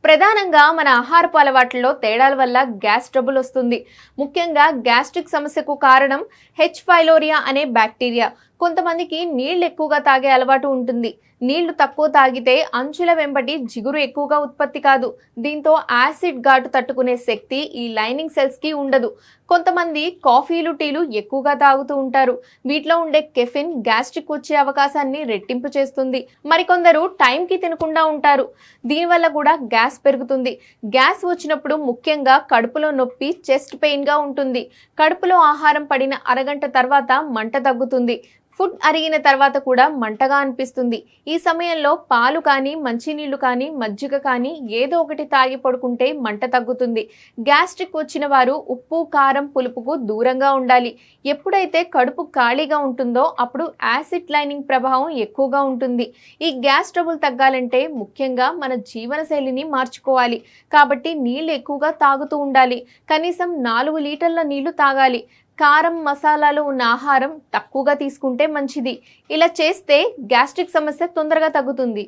ప్రధానంగా మన ఆహారపు అలవాట్లలో తేడాల వల్ల గ్యాస్ ట్రబుల్ వస్తుంది. ముఖ్యంగా గ్యాస్ట్రిక్ సమస్యకు కారణం హెచ్ పైలోరియా అనే బ్యాక్టీరియా. కొంతమందికి నీళ్లు ఎక్కువగా తాగే అలవాటు ఉంటుంది. నీళ్లు తక్కువ తాగితే అంచుల వెంబడి జిగురు ఎక్కువగా ఉత్పత్తి కాదు. దీంతో యాసిడ్ ఘాటు తట్టుకునే శక్తి ఈ లైనింగ్ సెల్స్ కి ఉండదు. కొంతమంది కాఫీలు టీలు ఎక్కువగా తాగుతూ ఉంటారు. వీటిలో ఉండే కెఫిన్ గ్యాస్ట్రిక్ వచ్చే అవకాశాన్ని రెట్టింపు చేస్తుంది. మరికొందరు టైంకి తినకుండా ఉంటారు. దీనివల్ల కూడా గ్యాస్ పెరుగుతుంది. గ్యాస్ వచ్చినప్పుడు ముఖ్యంగా కడుపులో నొప్పి, చెస్ట్ పెయిన్ గా ఉంటుంది. కడుపులో ఆహారం పడిన అరగంట తర్వాత మంట తగ్గుతుంది. ఫుడ్ అరిగిన తర్వాత కూడా మంటగా అనిపిస్తుంది. ఈ సమయంలో పాలు కానీ, మంచినీళ్లు కానీ, మజ్జిగ కానీ ఏదో ఒకటి తాగి పడుకుంటే మంట తగ్గుతుంది. గ్యాస్ట్రిక్ వచ్చిన వారు ఉప్పు, కారం, పులుపుకు దూరంగా ఉండాలి. ఎప్పుడైతే కడుపు ఖాళీగా ఉంటుందో అప్పుడు యాసిడ్ లైనింగ్ ప్రభావం ఎక్కువగా ఉంటుంది. ఈ గ్యాస్ ట్రబుల్ తగ్గాలంటే ముఖ్యంగా మన జీవనశైలిని మార్చుకోవాలి. కాబట్టి నీళ్లు ఎక్కువగా తాగుతూ ఉండాలి. కనీసం 4 లీటర్ల నీళ్లు తాగాలి. కారం, మసాలాలు ఉన్న ఆహారం తక్కువగా తీసుకుంటే మంచిది. ఇలా చేస్తే గ్యాస్ట్రిక్ సమస్య తొందరగా తగ్గుతుంది.